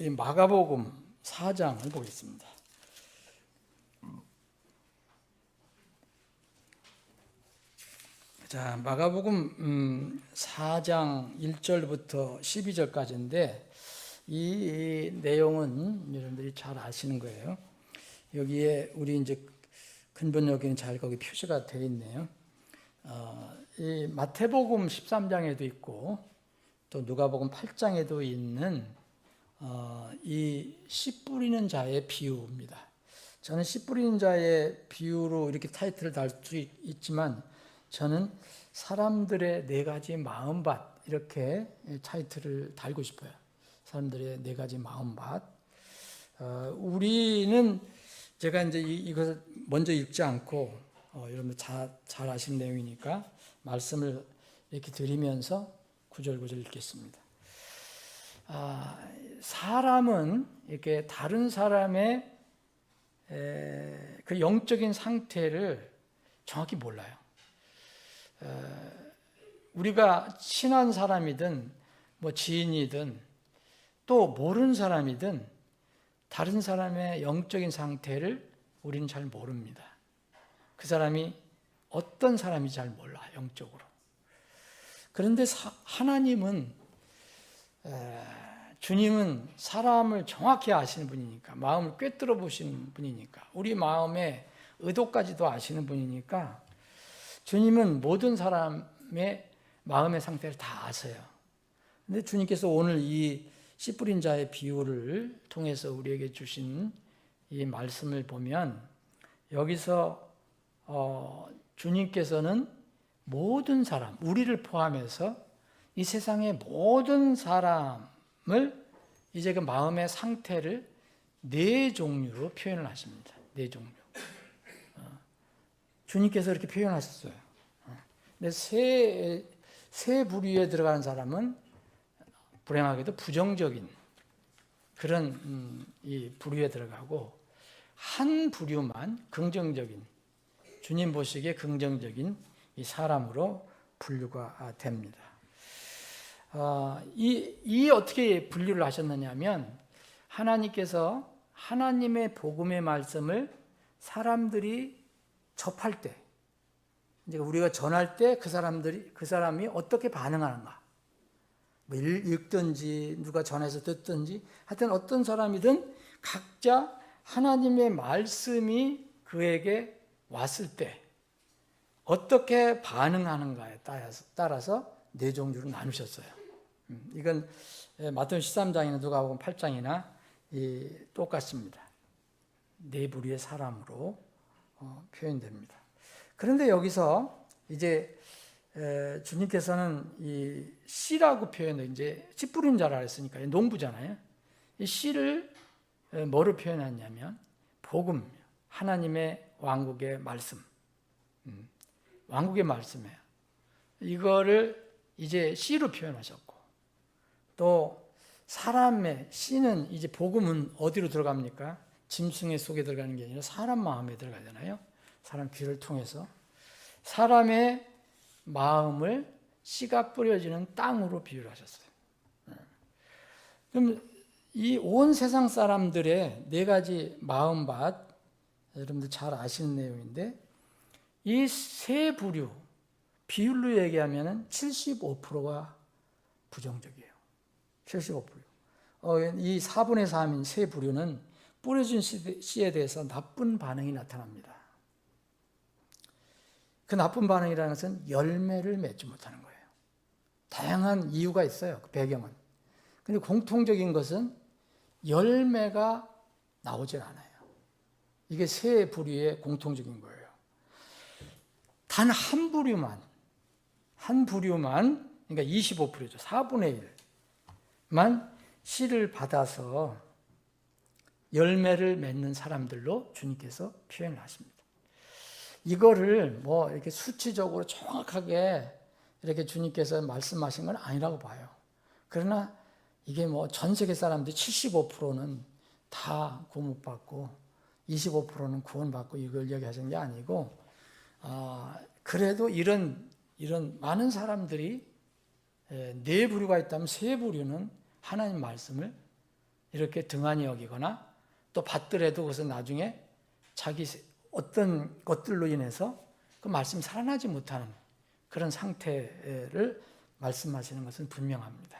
이 마가복음 4장을 보겠습니다. 자, 마가복음 4장 1절부터 12절까지인데 이 내용은 여러분들이 잘 아시는 거예요. 여기에 우리 이제 근본역에는 잘 거기 표시가 되어 있네요. 이 마태복음 13장에도 있고 또 누가복음 8장에도 있는 이 씨 뿌리는 자의 비유입니다. 저는 씨 뿌리는 자의 비유로 이렇게 타이틀을 달 수 있지만 저는 사람들의 네 가지 마음밭 이렇게 타이틀을 달고 싶어요. 사람들의 네 가지 마음밭. 우리는 제가 이제 이것을 먼저 읽지 않고 여러분들 잘 아시는 내용이니까 말씀을 이렇게 드리면서 구절구절 읽겠습니다. 사람은 이렇게 다른 사람의 그 영적인 상태를 정확히 몰라요. 우리가 친한 사람이든 뭐 지인이든 또 모르는 사람이든 다른 사람의 영적인 상태를 우리는 잘 모릅니다. 그 사람이 어떤 사람인지 잘 몰라, 영적으로. 그런데 하나님은, 주님은 사람을 정확히 아시는 분이니까, 마음을 꿰뚫어 보시는 분이니까, 우리 마음의 의도까지도 아시는 분이니까 주님은 모든 사람의 마음의 상태를 다 아세요. 근데 주님께서 오늘 이 씨 뿌린 자의 비유를 통해서 우리에게 주신 이 말씀을 보면 여기서 주님께서는 모든 사람, 우리를 포함해서 이 세상의 모든 사람을 이제 그 마음의 상태를 네 종류로 표현을 하십니다. 네 종류. 주님께서 이렇게 표현하셨어요. 근데 세 부류에 들어가는 사람은 불행하게도 부정적인 그런 이 부류에 들어가고 한 부류만 긍정적인, 주님 보시기에 긍정적인 이 사람으로 분류가 됩니다. 이 어떻게 분류를 하셨느냐면 하나님께서 하나님의 복음의 말씀을 사람들이 접할 때, 이제 우리가 전할 때 그 사람이 어떻게 반응하는가, 뭐 읽든지 누가 전해서 듣든지 하여튼 어떤 사람이든 각자 하나님의 말씀이 그에게 왔을 때 어떻게 반응하는가에 따라서 네 종류로 나누셨어요. 이건 마태복음 13장이나 누가복음 8장이나 똑같습니다. 네 부류의 사람으로 표현됩니다. 그런데 여기서 이제 주님께서는 이 씨라고 표현을 이제 씨 뿌린 자라 했으니까 농부잖아요. 이 씨를 뭐로 표현했냐면 복음, 하나님의 왕국의 말씀, 왕국의 말씀이에요. 이거를 이제 씨로 표현하셨고 또 사람의 씨는 이제 복음은 어디로 들어갑니까? 짐승의 속에 들어가는 게 아니라 사람 마음에 들어가잖아요. 사람 귀를 통해서 사람의 마음을 씨가 뿌려지는 땅으로 비유를 하셨어요. 그럼 이 온 세상 사람들의 네 가지 마음밭, 여러분들 잘 아시는 내용인데 이 세 부류 비율로 얘기하면 75%가 부정적이에요. 75%. 이 4분의 3인 세 부류는 뿌려진 씨에 대해서 나쁜 반응이 나타납니다. 그 나쁜 반응이라는 것은 열매를 맺지 못하는 거예요. 다양한 이유가 있어요. 그 배경은. 그런데 공통적인 것은 열매가 나오질 않아요. 이게 세 부류의 공통적인 거예요. 단 한 부류만, 그러니까 25%죠. 4분의 1만 씨를 받아서 열매를 맺는 사람들로 주님께서 표현을 하십니다. 이거를 뭐 이렇게 수치적으로 정확하게 이렇게 주님께서 말씀하신 건 아니라고 봐요. 그러나 이게 뭐 전 세계 사람들 75%는 다 구원받고 25%는 구원받고 이걸 얘기하시는 게 아니고, 그래도 이런 많은 사람들이 네 부류가 있다면 세 부류는 하나님 말씀을 이렇게 등한히 여기거나 또 받더라도 그것은 나중에 자기 어떤 것들로 인해서 그 말씀이 살아나지 못하는 그런 상태를 말씀하시는 것은 분명합니다.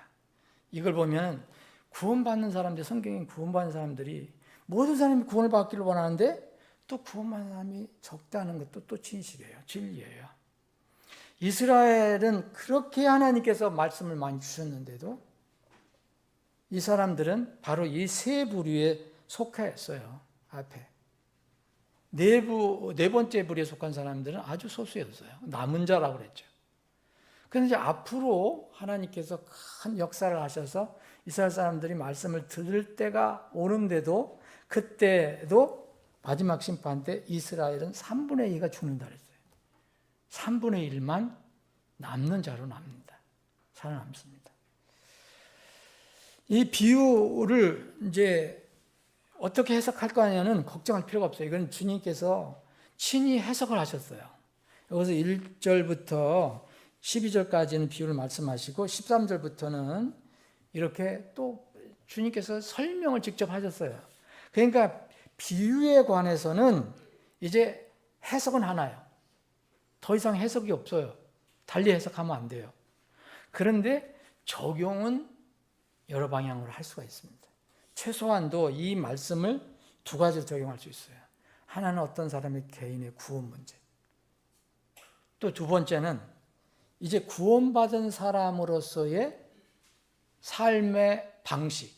이걸 보면 구원받는 사람들, 성경에 구원받는 사람들이 모든 사람이 구원을 받기를 원하는데 또 구원받는 사람이 적다는 것도 또 진실이에요. 진리예요. 이스라엘은 그렇게 하나님께서 말씀을 많이 주셨는데도 이 사람들은 바로 이 세 부류에 속하였어요. 앞에 네 번째 부류에 속한 사람들은 아주 소수였어요. 남은 자라고 그랬죠. 그런데 이제 앞으로 하나님께서 큰 역사를 하셔서 이스라엘 사람들이 말씀을 들을 때가 오는데도 그때도 마지막 심판 때 이스라엘은 3분의 2가 죽는다 그랬어요. 3분의 1만 남는 자로 남는다. 살아남습니다. 이 비유를 이제 어떻게 해석할 거냐는 걱정할 필요가 없어요. 이건 주님께서 친히 해석을 하셨어요. 여기서 1절부터 12절까지는 비유를 말씀하시고 13절부터는 이렇게 또 주님께서 설명을 직접 하셨어요. 그러니까 비유에 관해서는 이제 해석은 하나요. 더 이상 해석이 없어요. 달리 해석하면 안 돼요. 그런데 적용은 여러 방향으로 할 수가 있습니다. 최소한도 이 말씀을 두 가지로 적용할 수 있어요. 하나는 어떤 사람의 개인의 구원 문제. 또 두 번째는 이제 구원받은 사람으로서의 삶의 방식.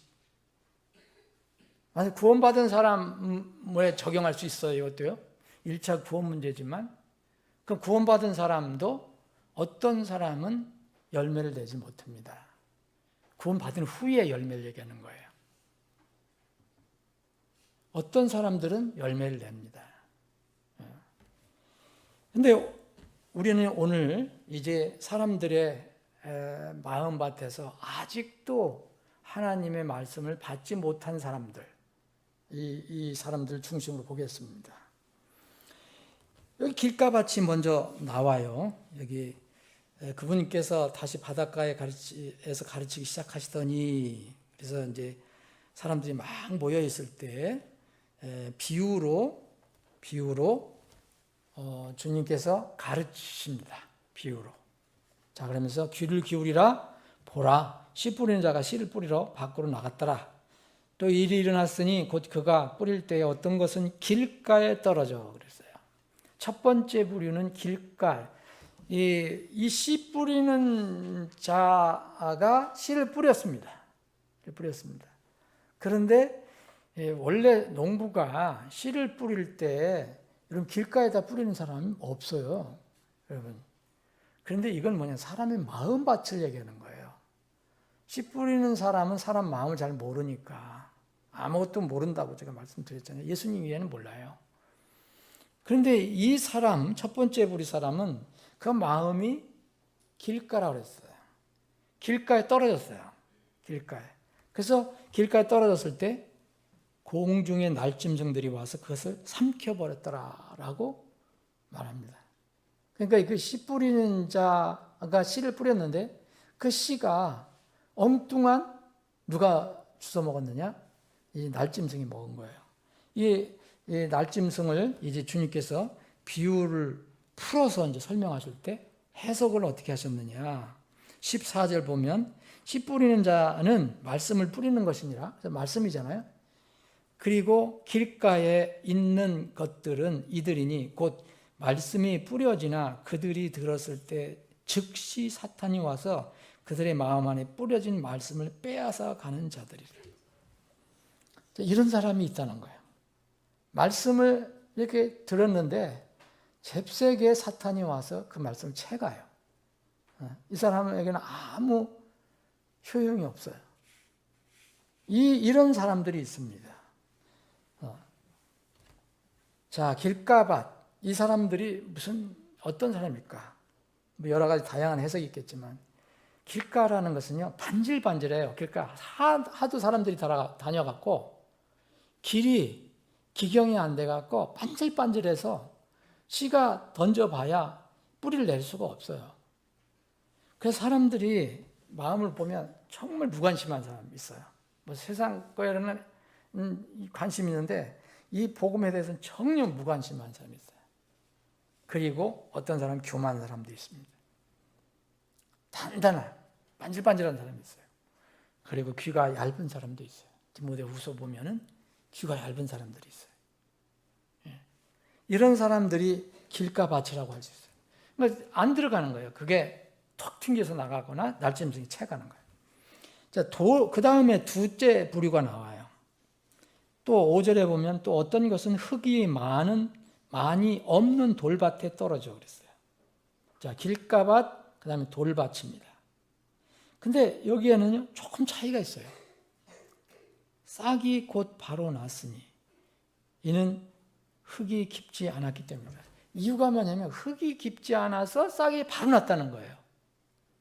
만약 구원받은 사람에 적용할 수 있어요. 이것도요. 1차 구원 문제지만 그 구원받은 사람도 어떤 사람은 열매를 내지 못합니다. 구원받은 후에 열매를 얘기하는 거예요. 어떤 사람들은 열매를 냅니다. 그런데 우리는 오늘 이제 사람들의 마음밭에서 아직도 하나님의 말씀을 받지 못한 사람들, 이 사람들 중심으로 보겠습니다. 여기 길가밭이 먼저 나와요. 여기 그분께서 다시 바닷가에서 가르치기 시작하시더니 그래서 이제 사람들이 막 모여 있을 때 비유로 주님께서 가르치십니다. 비유로. 자, 그러면서 귀를 기울이라 보라 씨 뿌리는 자가 씨를 뿌리러 밖으로 나갔더라. 또 일이 일어났으니 곧 그가 뿌릴 때에 어떤 것은 길가에 떨어져 그랬어요. 첫 번째 부류는 길가. 이 씨 뿌리는 자가 씨를 뿌렸습니다. 그런데 원래 농부가 씨를 뿌릴 때 여러분 길가에다 뿌리는 사람은 없어요. 여러분. 그런데 이건 뭐냐? 사람의 마음밭을 얘기하는 거예요. 씨 뿌리는 사람은 사람 마음을 잘 모르니까 아무것도 모른다고 제가 말씀드렸잖아요. 예수님 이외에는 몰라요. 그런데 이 사람, 첫 번째 부류 사람은 그 마음이 길가라고 그랬어요. 길가에 떨어졌어요. 길가에. 그래서 길가에 떨어졌을 때 공중의 날짐승들이 와서 그것을 삼켜버렸더라라고 말합니다. 그러니까 그 씨 뿌리는 자가 씨를 뿌렸는데 그 씨가 엉뚱한 누가 주워 먹었느냐? 이 날짐승이 먹은 거예요. 이 날짐승을 이제 주님께서 비유를 풀어서 이제 설명하실 때 해석을 어떻게 하셨느냐? 14절 보면 씨 뿌리는 자는 말씀을 뿌리는 것이니라. 말씀이잖아요. 그리고 길가에 있는 것들은 이들이니 곧 말씀이 뿌려지나 그들이 들었을 때 즉시 사탄이 와서 그들의 마음 안에 뿌려진 말씀을 빼앗아 가는 자들이라. 이런 사람이 있다는 거예요. 말씀을 이렇게 들었는데 잽세게 사탄이 와서 그 말씀을 채가요. 이 사람에게는 아무 효용이 없어요. 이런 사람들이 있습니다. 자, 길가밭. 이 사람들이 어떤 사람일까? 뭐 여러 가지 다양한 해석이 있겠지만 길가라는 것은요 반질반질해요. 길가 하도 사람들이 다녀갖고 길이 기경이 안 돼갖고 반질반질해서 씨가 던져봐야 뿌리를 낼 수가 없어요. 그래서 사람들이 마음을 보면 정말 무관심한 사람이 있어요. 뭐 세상 거에는 관심이 있는데 이 복음에 대해서는 전혀 무관심한 사람이 있어요. 그리고 어떤 사람은 교만한 사람도 있습니다. 단단한 반질반질한 사람이 있어요. 그리고 귀가 얇은 사람도 있어요. 디모데후서 보면은 귀가 얇은 사람들이 있어요. 이런 사람들이 길가밭이라고 할 수 있어요. 그러니까 안 들어가는 거예요. 그게 톡 튕겨서 나가거나 날짐승이 채가는 거예요. 자, 그 다음에 두째 부류가 나와요. 또 5절에 보면 또 어떤 것은 흙이 많이 없는 돌밭에 떨어져 그랬어요. 자, 길가밭, 그 다음에 돌밭입니다. 근데 여기에는요, 조금 차이가 있어요. 싹이 곧 바로 났으니 이는 흙이 깊지 않았기 때문입니다. 이유가 뭐냐면 흙이 깊지 않아서 싹이 바로 났다는 거예요.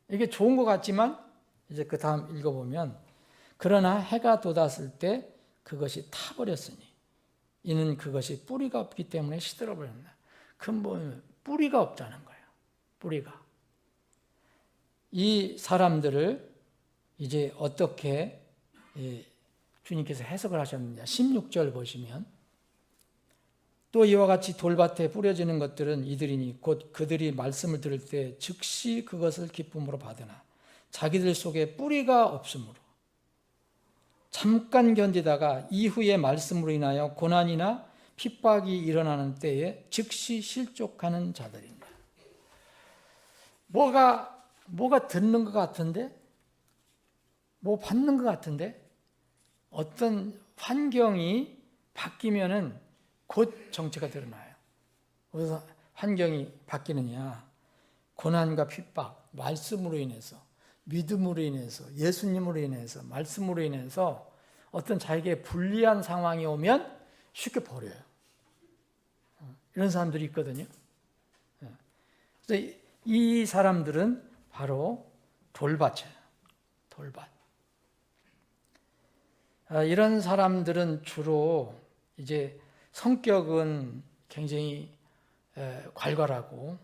이게 좋은 것 같지만 이제 그 다음 읽어보면 그러나 해가 돋았을 때 그것이 타버렸으니 이는 그것이 뿌리가 없기 때문에 시들어버렸나. 근본 뿌리가 없다는 거예요. 뿌리가. 이 사람들을 이제 어떻게 주님께서 해석을 하셨느냐. 16절 보시면 또 이와 같이 돌밭에 뿌려지는 것들은 이들이니 곧 그들이 말씀을 들을 때 즉시 그것을 기쁨으로 받으나 자기들 속에 뿌리가 없으므로 잠깐 견디다가 이후의 말씀으로 인하여 고난이나 핍박이 일어나는 때에 즉시 실족하는 자들입니다. 뭐가 듣는 것 같은데, 뭐 받는 것 같은데, 어떤 환경이 바뀌면은 곧 정체가 드러나요. 그래서 환경이 바뀌느냐? 고난과 핍박, 말씀으로 인해서, 믿음으로 인해서, 예수님으로 인해서, 말씀으로 인해서 어떤 자기에게 불리한 상황이 오면 쉽게 버려요. 이런 사람들이 있거든요. 그래서 이 사람들은 바로 돌밭이에요. 돌밭. 이런 사람들은 주로 이제 성격은 굉장히 괄괄하고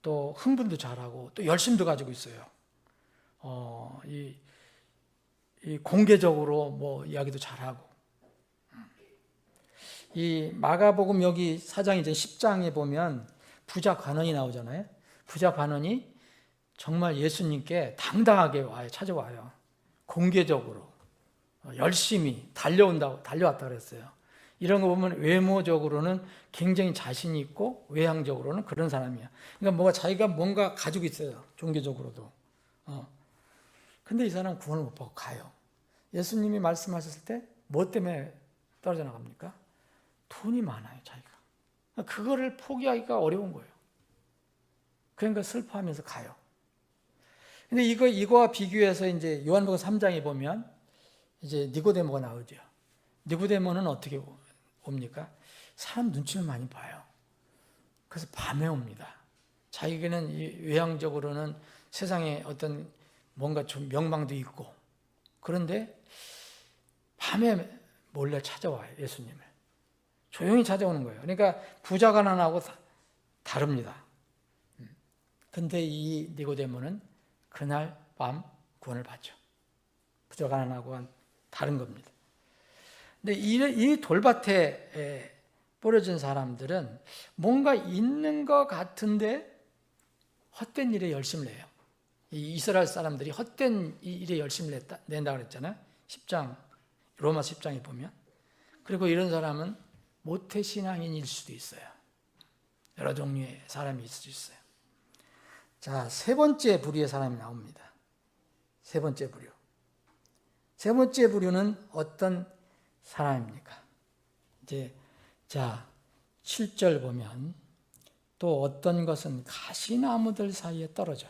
또 흥분도 잘하고 또 열심도 가지고 있어요. 이 공개적으로 뭐 이야기도 잘하고. 이 마가복음 여기 4장 이제 10장에 보면 부자 관원이 나오잖아요. 부자 관원이 정말 예수님께 당당하게 찾아와요. 공개적으로 열심히 달려왔다 그랬어요. 이런 거 보면 외모적으로는 굉장히 자신 있고 외향적으로는 그런 사람이야. 그러니까 자기가 뭔가 가지고 있어요. 종교적으로도. 근데 이 사람은 구원을 못 받고 가요. 예수님이 말씀하셨을 때 뭐 때문에 떨어져 나갑니까? 돈이 많아요, 자기가. 그거를 포기하기가 어려운 거예요. 그러니까 슬퍼하면서 가요. 근데 이거와 비교해서 이제 요한복음 3장에 보면 이제 니고데모가 나오죠. 니고데모는 어떻게 옵니까? 사람 눈치를 많이 봐요. 그래서 밤에 옵니다. 자기는 외향적으로는 세상에 어떤 뭔가 좀 명망도 있고, 그런데 밤에 몰래 찾아와요, 예수님을. 조용히 찾아오는 거예요. 그러니까 부자 가난하고 다릅니다. 근데 이 니고데모는 그날 밤 구원을 받죠. 부자 가난하고는 다른 겁니다. 근데 이 돌밭에 뿌려진 사람들은 뭔가 있는 것 같은데 헛된 일에 열심을 내요. 이 이스라엘 사람들이 헛된 일에 열심을 낸다고 그랬잖아요. 10장, 로마 10장에 보면. 그리고 이런 사람은 모태신앙인일 수도 있어요. 여러 종류의 사람이 있을 수 있어요. 자, 세 번째 부류의 사람이 나옵니다. 세 번째 부류. 세 번째 부류는 어떤 사람입니까? 이제, 자, 7절 보면 또 어떤 것은 가시나무들 사이에 떨어져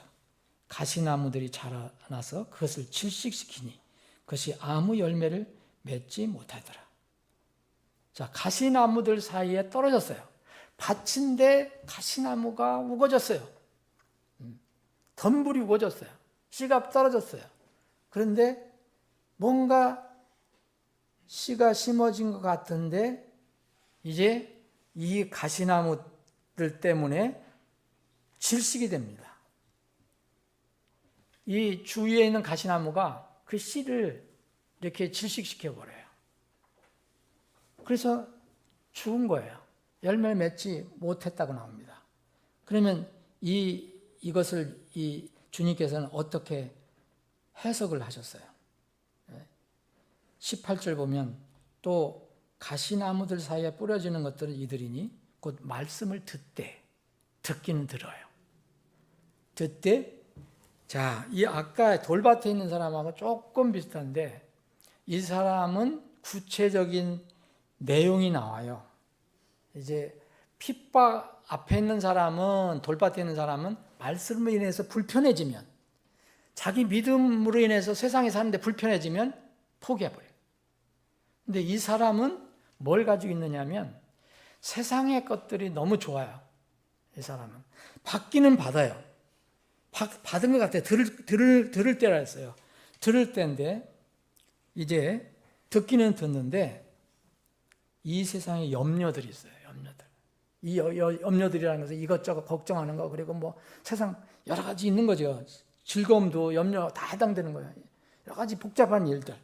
가시나무들이 자라나서 그것을 질식시키니 그것이 아무 열매를 맺지 못하더라. 자, 가시나무들 사이에 떨어졌어요. 밭인데 가시나무가 우거졌어요. 덤불이 우거졌어요. 씨가 떨어졌어요. 그런데 뭔가 씨가 심어진 것 같은데 이제 이 가시나무들 때문에 질식이 됩니다. 이 주위에 있는 가시나무가 그 씨를 이렇게 질식시켜버려요. 그래서 죽은 거예요. 열매를 맺지 못했다고 나옵니다. 그러면 이것을 주님께서는 어떻게 해석을 하셨어요? 18절 보면 또 가시나무들 사이에 뿌려지는 것들은 이들이니 곧 말씀을 듣기는 들어요. 듣되 자, 이 아까 돌밭에 있는 사람하고 조금 비슷한데 이 사람은 구체적인 내용이 나와요. 이제 핍박 앞에 있는 사람은 돌밭에 있는 사람은 말씀으로 인해서 불편해지면 자기 믿음으로 인해서 세상에 사는데 불편해지면 포기해버려요. 근데 이 사람은 뭘 가지고 있느냐면 세상의 것들이 너무 좋아요. 이 사람은 받기는 받아요. 받은 것 같아요. 들을 때라 했어요. 들을 때인데 이제 듣기는 듣는데 이 세상에 염려들이 있어요. 염려들. 이 염려들이라는 것은 이것저것 걱정하는 거 그리고 뭐 세상 여러 가지 있는 거죠. 즐거움도 염려 다 해당되는 거예요. 여러 가지 복잡한 일들.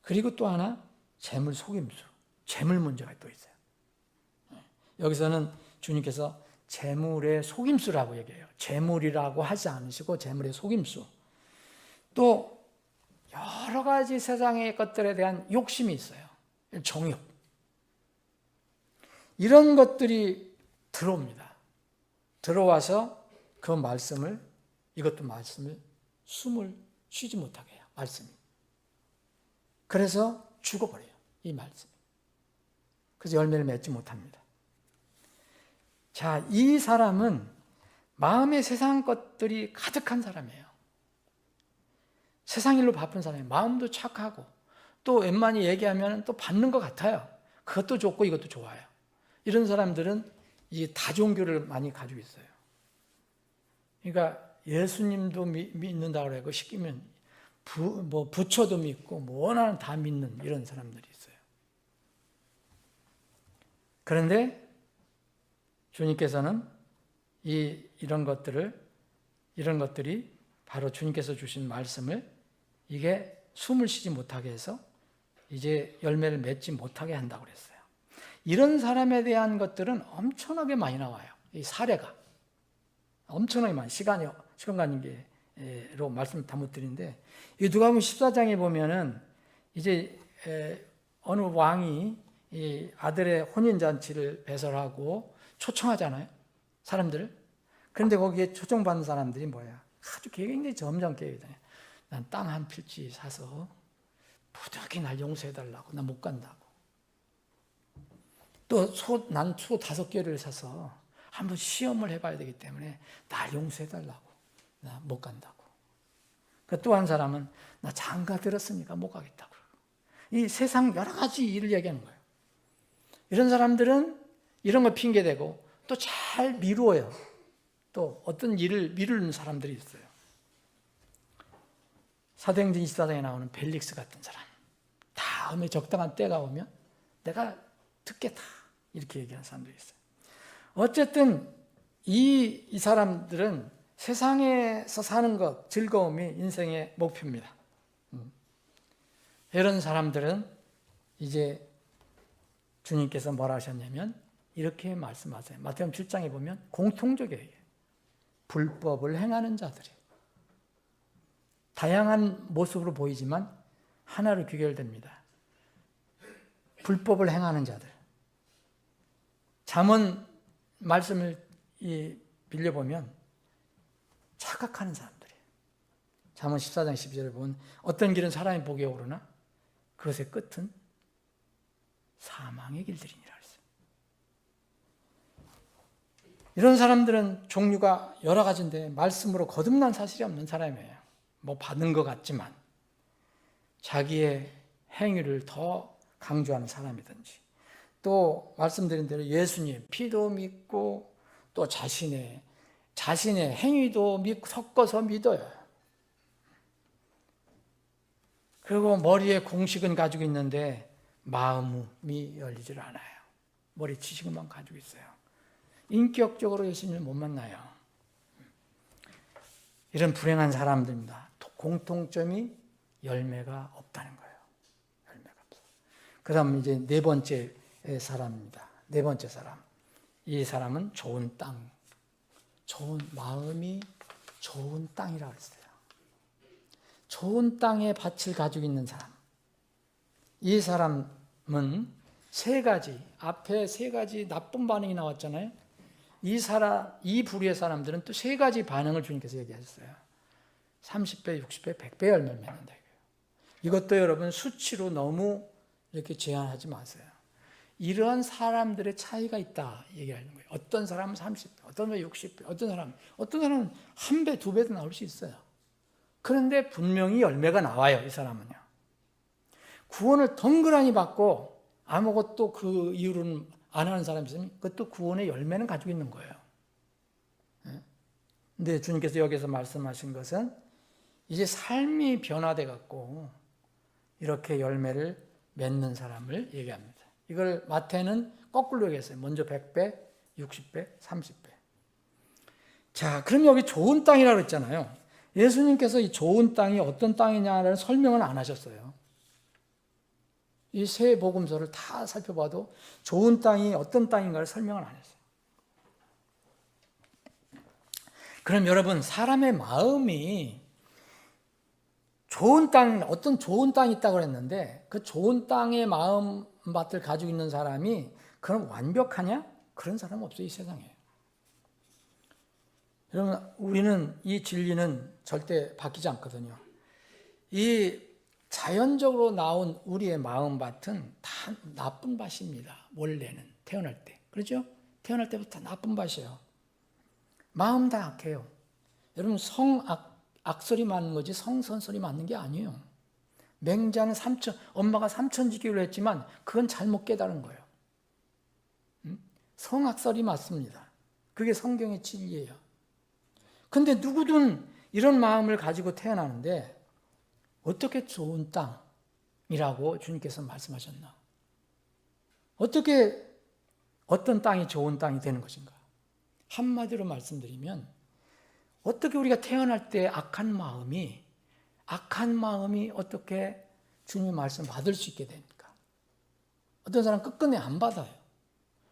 그리고 또 하나 재물 속임수. 재물 문제가 또 있어요. 여기서는 주님께서 재물의 속임수라고 얘기해요. 재물이라고 하지 않으시고 재물의 속임수. 또 여러 가지 세상의 것들에 대한 욕심이 있어요. 정욕. 이런 것들이 들어옵니다. 들어와서 그 말씀을 이것도 말씀을 숨을 쉬지 못하게 해요. 말씀이. 그래서 죽어버려요. 이 말씀이. 그래서 열매를 맺지 못합니다. 자, 이 사람은 마음에 세상 것들이 가득한 사람이에요. 세상 일로 바쁜 사람이에요. 마음도 착하고 또 웬만히 얘기하면 또 받는 것 같아요. 그것도 좋고 이것도 좋아요. 이런 사람들은 이 다종교를 많이 가지고 있어요. 그러니까 예수님도 믿는다고 그러고 시키면 부처도 믿고 뭐 원하는 다 믿는 이런 사람들이 있어요. 그런데 주님께서는 이런 것들이 바로 주님께서 주신 말씀을 이게 숨을 쉬지 못하게 해서 이제 열매를 맺지 못하게 한다고 그랬어요. 이런 사람에 대한 것들은 엄청나게 많이 나와요. 이 사례가 엄청나게 많이 시간 관계로 말씀 다 못 드리는데 이 누가복음 14장에 보면은 이제 어느 왕이 이 아들의 혼인 잔치를 배설하고 초청하잖아요. 사람들을. 그런데 거기에 초청받는 사람들이 뭐야? 아주 굉장히 점잖은 계획이잖아요. 난 땅 한 필지 사서 부득이 날 용서해달라고. 나 못 간다고. 또 난 소 5개를 사서 한번 시험을 해봐야 되기 때문에 날 용서해달라고. 나 못 간다고. 또 한 사람은 나 장가 들었으니까 못 가겠다고. 이 세상 여러 가지 일을 얘기하는 거예요. 이런 사람들은 이런 거 핑계대고 또 잘 미루어요. 또 어떤 일을 미루는 사람들이 있어요. 사도행전 24장에 나오는 벨릭스 같은 사람. 다음에 적당한 때가 오면 내가 듣겠다. 이렇게 얘기하는 사람들이 있어요. 어쨌든 이 사람들은 세상에서 사는 것, 즐거움이 인생의 목표입니다. 이런 사람들은 이제 주님께서 뭐라 하셨냐면 이렇게 말씀하세요. 마태복음 7장에 보면 공통적이에요. 불법을 행하는 자들이 다양한 모습으로 보이지만 하나로 귀결됩니다. 불법을 행하는 자들. 잠언 말씀을 빌려보면 착각하는 사람들이에요. 잠언 14장 12절을 보면 어떤 길은 사람이 보기에 오르나 그것의 끝은 사망의 길들이니라 했어요. 이런 사람들은 종류가 여러 가지인데 말씀으로 거듭난 사실이 없는 사람이에요. 뭐 받은 것 같지만 자기의 행위를 더 강조하는 사람이든지 또 말씀드린 대로 예수님 피도 믿고 또 자신의 행위도 섞어서 믿어요. 그리고 머리에 공식은 가지고 있는데 마음이 열리질 않아요. 머리 지식만 가지고 있어요. 인격적으로 예수님을 못 만나요. 이런 불행한 사람들입니다. 공통점이 열매가 없다는 거예요. 그다음 이제 네 번째 사람입니다. 네 번째 사람. 이 사람은 좋은 땅, 좋은 마음이 좋은 땅이라고 했어요. 좋은 땅의 밭을 가지고 있는 사람. 이 사람은 세 가지, 앞에 세 가지 나쁜 반응이 나왔잖아요. 이 부류의 사람들은 또 세 가지 반응을 주님께서 얘기하셨어요. 30배, 60배, 100배 열매를 맺는다. 이것도 여러분 수치로 너무 이렇게 제한하지 마세요. 이러한 사람들의 차이가 있다 얘기하는 거예요. 어떤 사람은 30배, 어떤 사람은 60배, 어떤 사람은 한 배, 두 배도 나올 수 있어요. 그런데 분명히 열매가 나와요. 이 사람은요. 구원을 덩그러니 받고 아무것도 그 이후로는 안 하는 사람이 있으면 그것도 구원의 열매는 가지고 있는 거예요. 근데 주님께서 여기서 말씀하신 것은 이제 삶이 변화돼 갖고 이렇게 열매를 맺는 사람을 얘기합니다. 이걸 마태는 거꾸로 얘기했어요. 먼저 100배, 60배, 30배. 자, 그럼 여기 좋은 땅이라고 했잖아요. 예수님께서 이 좋은 땅이 어떤 땅이냐라는 설명은 안 하셨어요. 이 세 복음서를 다 살펴봐도 좋은 땅이 어떤 땅인가를 설명을 안 했어요. 그럼 여러분, 사람의 마음이 좋은 땅, 어떤 좋은 땅이 있다고 그랬는데 그 좋은 땅의 마음밭을 가지고 있는 사람이 그럼 완벽하냐? 그런 사람은 없어요, 이 세상에. 여러분, 우리는 이 진리는 절대 바뀌지 않거든요. 이 자연적으로 나온 우리의 마음밭은 다 나쁜 밭입니다. 원래는 태어날 때. 그렇죠? 태어날 때부터 나쁜 밭이에요. 마음 다 악해요. 여러분, 악설이 맞는 거지 성선설이 맞는 게 아니에요. 맹자는 엄마가 삼천지기로 했지만 그건 잘못 깨달은 거예요. 성악설이 맞습니다. 그게 성경의 진리예요. 근데 누구든 이런 마음을 가지고 태어나는데 어떻게 좋은 땅이라고 주님께서 말씀하셨나? 어떻게 어떤 땅이 좋은 땅이 되는 것인가? 한마디로 말씀드리면 어떻게 우리가 태어날 때 악한 마음이 어떻게 주님의 말씀 받을 수 있게 됩니까? 어떤 사람은 끝끝내 안 받아요.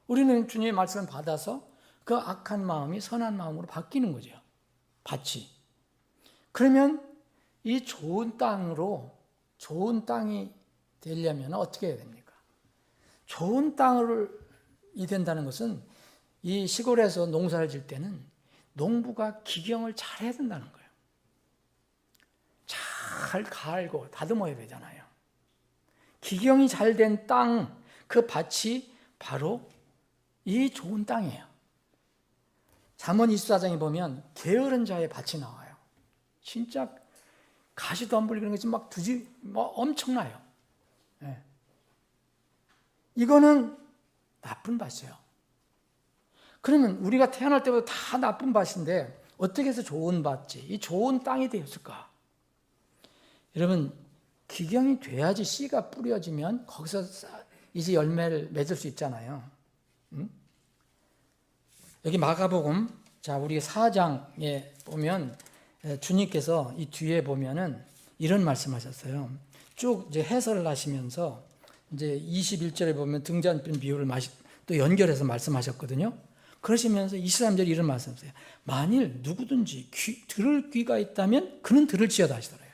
우리는 주님의 말씀을 받아서 그 악한 마음이 선한 마음으로 바뀌는 거죠. 밭이. 그러면 이 좋은 땅이 되려면 어떻게 해야 됩니까? 좋은 땅이 된다는 것은 이 시골에서 농사를 질 때는 농부가 기경을 잘 해야 된다는 거예요. 잘 갈고 다듬어야 되잖아요. 기경이 잘 된 땅, 그 밭이 바로 이 좋은 땅이에요. 잠언 24장에 보면 게으른 자의 밭이 나와요. 진짜 가시도 안 불리는 것이 막 엄청나요. 네. 이거는 나쁜 밭이에요. 그러면 우리가 태어날 때부터 다 나쁜 밭인데 어떻게 해서 좋은 밭이, 이 좋은 땅이 되었을까? 여러분, 기경이 돼야지 씨가 뿌려지면 거기서 이제 열매를 맺을 수 있잖아요. 여기 마가복음, 자, 우리 4장에 보면 주님께서 이 뒤에 보면은 이런 말씀하셨어요. 쭉 이제 해설을 하시면서 이제 21절에 보면 등잔빛 비유를 또 연결해서 말씀하셨거든요. 그러시면서 23절에 이런 말씀하세요. 만일 누구든지 들을 귀가 있다면 그는 들을지어다 하시더래요.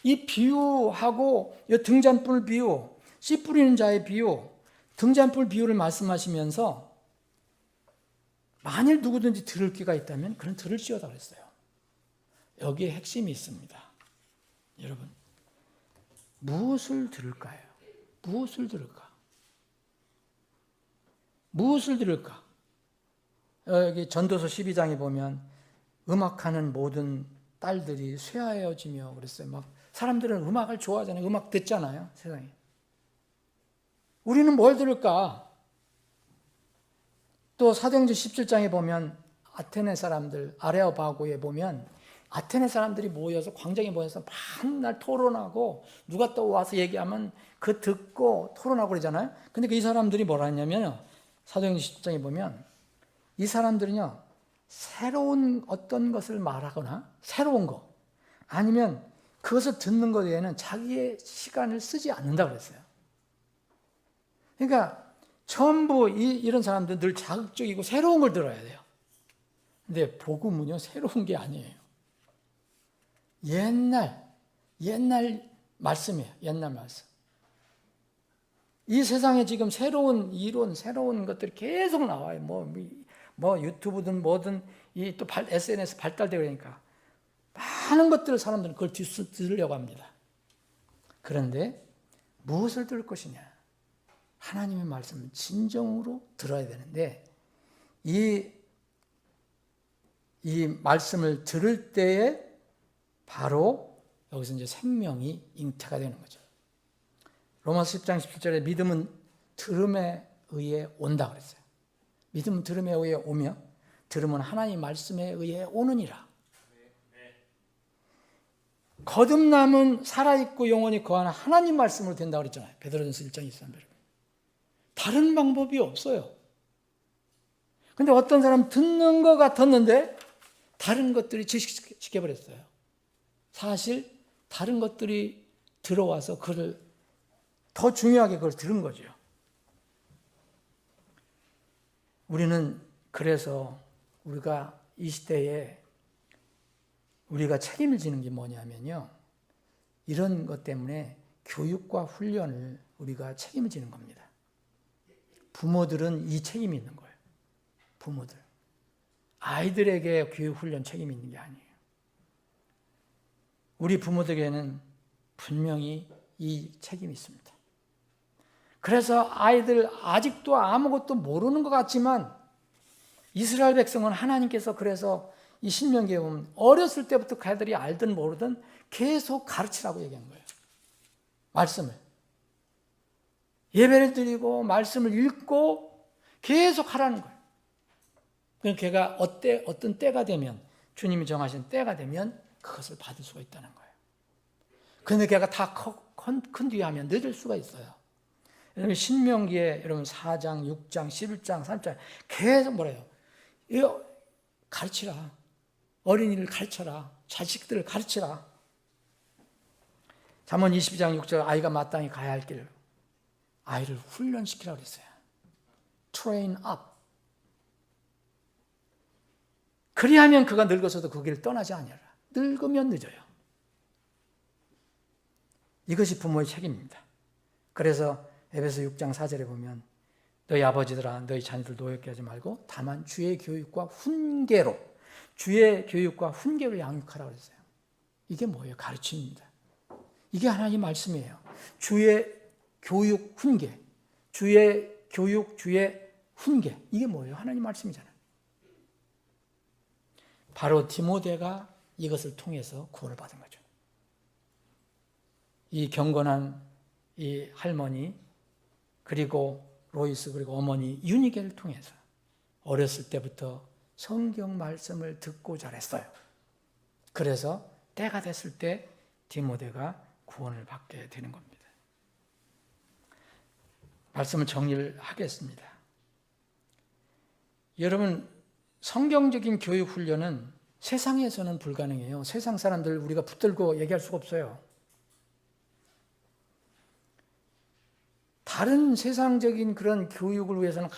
이 비유하고 이 등잔불 비유, 씨 뿌리는 자의 비유, 등잔불 비유를 말씀하시면서 만일 누구든지 들을 귀가 있다면 그는 들을지어다 그랬어요. 여기에 핵심이 있습니다. 여러분, 무엇을 들을까요? 무엇을 들을까? 무엇을 들을까? 여기 전도서 12장에 보면 음악하는 모든 딸들이 쇠하여지며 그랬어요. 막 사람들은 음악을 좋아하잖아요. 음악 듣잖아요. 세상에. 우리는 뭘 들을까? 또 사도행전 17장에 보면 아테네 사람들, 아레오바고에 보면 아테네 사람들이 모여서 광장에 모여서 맨날 토론하고 누가 또 와서 얘기하면 그 듣고 토론하고 그러잖아요. 근데 이 사람들이 뭐라 했냐면요. 사도행전 17장에 보면 이 사람들은요. 새로운 어떤 것을 말하거나 새로운 거 아니면 그것을 듣는 것 외에는 자기의 시간을 쓰지 않는다고 그랬어요. 그러니까 전부 이런 사람들은 늘 자극적이고 새로운 걸 들어야 돼요. 근데 복음은요, 새로운 게 아니에요. 옛날 말씀이에요. 옛날 말씀. 이 세상에 지금 새로운 이론, 새로운 것들이 계속 나와요. 뭐 유튜브든 뭐든 또 SNS 발달되고 그러니까 많은 것들을 사람들은 그걸 들으려고 합니다. 그런데 무엇을 들을 것이냐? 하나님의 말씀을 진정으로 들어야 되는데 이 말씀을 들을 때에 바로 여기서 이제 생명이 잉태가 되는 거죠. 로마서 10장 17절에 믿음은 들음에 의해 온다 그랬어요. 믿음은 들음에 의해 오며 들음은 하나님 말씀에 의해 오느니라. 거듭남은 살아있고 영원히 거하는 하나님 말씀으로 된다고 그랬잖아요. 베드로전서 1장 23절. 다른 방법이 없어요. 근데 어떤 사람 듣는 것 같았는데 다른 것들이 지식시켜버렸어요. 사실 다른 것들이 들어와서 그걸 더 중요하게 그걸 들은 거죠. 우리는 그래서 우리가 이 시대에 우리가 책임을 지는 게 뭐냐면요. 이런 것 때문에 교육과 훈련을 우리가 책임을 지는 겁니다. 부모들은 이 책임이 있는 거예요. 부모들. 아이들에게 교육 훈련 책임이 있는 게 아니에요. 우리 부모들에게는 분명히 이 책임이 있습니다. 그래서 아이들 아직도 아무것도 모르는 것 같지만 이스라엘 백성은 하나님께서 그래서 이 신명기에 보면 어렸을 때부터 그 애들이 알든 모르든 계속 가르치라고 얘기한 거예요. 말씀을. 예배를 드리고 말씀을 읽고 계속 하라는 거예요. 그러니까 걔가 어떤 때가 되면 주님이 정하신 때가 되면 그것을 받을 수가 있다는 거예요. 그런데 걔가 다 큰 뒤에 하면 늦을 수가 있어요. 여러분 신명기에 여러분 4장, 6장, 11장, 3장 계속 뭐래요? 이거 가르치라. 어린이를 가르쳐라. 자식들을 가르치라. 잠언 22장 6절 아이가 마땅히 가야 할 길. 아이를 훈련시키라고 그랬어요. Train up. 그리하면 그가 늙어서도 그 길을 떠나지 아니하라. 늙으면 늦어요. 이것이 부모의 책임입니다. 그래서 에베소 6장 4절에 보면 너희 아버지들아 너희 자녀들 노엽게 하지 말고 다만 주의 교육과 훈계로 양육하라고 했어요. 이게 뭐예요? 가르침입니다. 이게 하나님 말씀이에요. 주의 교육 훈계. 주의 교육, 주의 훈계. 이게 뭐예요? 하나님 말씀이잖아요. 바로 디모데가 이것을 통해서 구원을 받은 거죠. 이 경건한 이 할머니 그리고 로이스 그리고 어머니 유니게를 통해서 어렸을 때부터 성경 말씀을 듣고 자랐어요. 그래서 때가 됐을 때 디모데가 구원을 받게 되는 겁니다. 말씀을 정리를 하겠습니다. 여러분 성경적인 교육 훈련은 세상에서는 불가능해요. 세상 사람들 우리가 붙들고 얘기할 수가 없어요. 다른 세상적인 그런 교육을 위해서는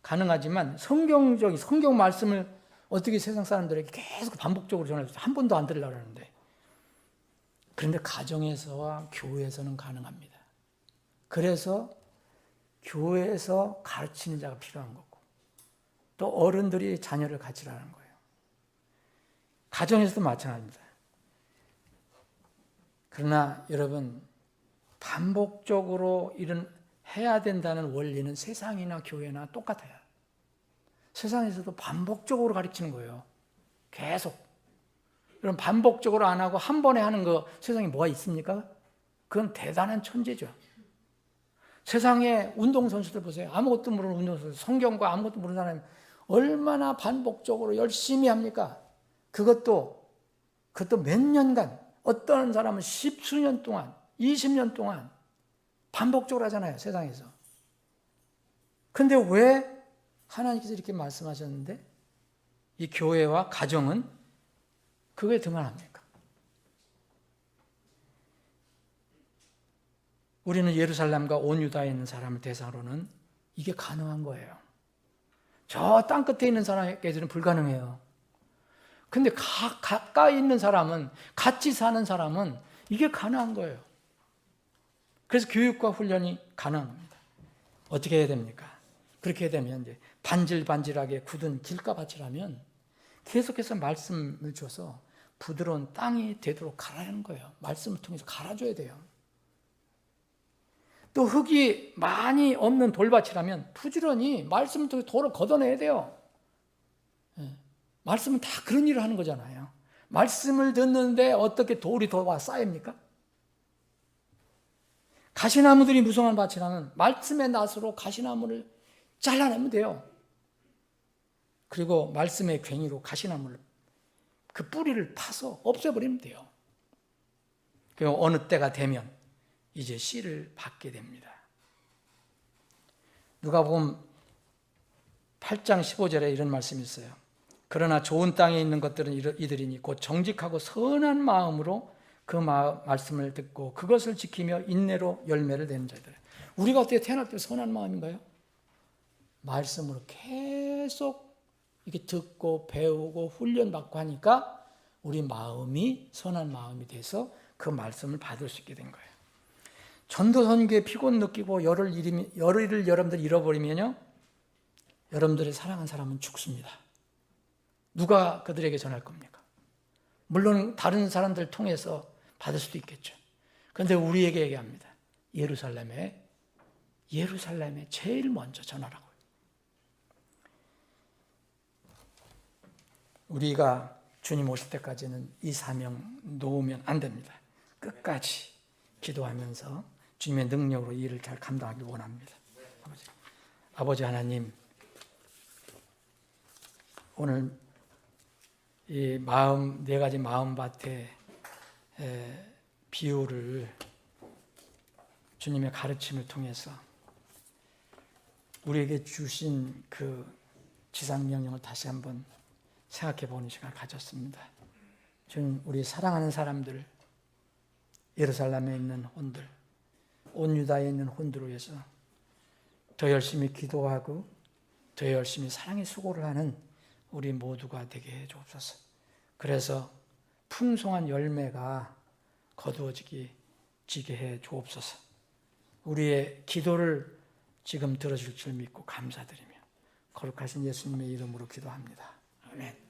가능하지만 성경 말씀을 어떻게 세상 사람들에게 계속 반복적으로 전해서 한 번도 안 들으려고 하는데 그런데 가정에서와 교회에서는 가능합니다. 그래서 교회에서 가르치는 자가 필요한 거고 또 어른들이 자녀를 가르치라는 거예요. 가정에서도 마찬가지입니다. 그러나 여러분 반복적으로 해야 된다는 원리는 세상이나 교회나 똑같아요. 세상에서도 반복적으로 가르치는 거예요. 계속. 그럼 반복적으로 안 하고 한 번에 하는 거 세상에 뭐가 있습니까? 그건 대단한 천재죠. 세상에 운동선수들 보세요. 아무것도 모르는 운동선수, 성경과 아무것도 모르는 사람이 얼마나 반복적으로 열심히 합니까? 그것도 몇 년간, 어떤 사람은 10수년 동안, 20년 동안 반복적으로 하잖아요, 세상에서. 근데 왜 하나님께서 이렇게 말씀하셨는데 이 교회와 가정은 그거에 등한합니까? 우리는 예루살렘과 온 유다에 있는 사람을 대상으로는 이게 가능한 거예요. 저 땅끝에 있는 사람에게는 불가능해요. 근데 가까이 있는 사람은, 같이 사는 사람은 이게 가능한 거예요. 그래서 교육과 훈련이 가능합니다. 어떻게 해야 됩니까? 그렇게 되면 이제 반질반질하게 굳은 길가밭이라면 계속해서 말씀을 줘서 부드러운 땅이 되도록 갈아야 하는 거예요. 말씀을 통해서 갈아줘야 돼요. 또 흙이 많이 없는 돌밭이라면 부지런히 말씀을 통해서 돌을 걷어내야 돼요. 말씀은 다 그런 일을 하는 거잖아요. 말씀을 듣는데 어떻게 돌이 더 쌓입니까? 가시나무들이 무성한 밭이라면 말씀의 낫으로 가시나무를 잘라내면 돼요. 그리고 말씀의 괭이로 가시나무를, 그 뿌리를 파서 없애버리면 돼요. 그리고 어느 때가 되면 이제 씨를 받게 됩니다. 누가복음 8장 15절에 이런 말씀이 있어요. 그러나 좋은 땅에 있는 것들은 이들이니 곧 정직하고 선한 마음으로 그 말씀을 듣고 그것을 지키며 인내로 열매를 내는 자들. 우리가 어떻게 태어날 때 선한 마음인가요? 말씀으로 계속 이렇게 듣고 배우고 훈련받고 하니까 우리 마음이 선한 마음이 돼서 그 말씀을 받을 수 있게 된 거예요. 전도 선교에 피곤 느끼고 열의를 여러분들 잃어버리면요, 여러분들의 사랑한 사람은 죽습니다. 누가 그들에게 전할 겁니까? 물론 다른 사람들 통해서 받을 수도 있겠죠. 그런데 우리에게 얘기합니다. 예루살렘에 제일 먼저 전하라고요. 우리가 주님 오실 때까지는 이 사명 놓으면 안 됩니다. 끝까지 기도하면서 주님의 능력으로 이 일을 잘 감당하길 원합니다. 아버지 하나님, 오늘 이 네 가지 마음밭의 비유를 주님의 가르침을 통해서 우리에게 주신 그 지상명령을 다시 한번 생각해 보는 시간을 가졌습니다. 주님, 우리 사랑하는 사람들, 예루살렘에 있는 혼들, 온 유다에 있는 혼들을 위해서 더 열심히 기도하고 더 열심히 사랑의 수고를 하는 우리 모두가 되게 해 주옵소서. 그래서 풍성한 열매가 거두어지게 해 주옵소서. 우리의 기도를 지금 들어줄 줄 믿고 감사드리며 거룩하신 예수님의 이름으로 기도합니다. 아멘.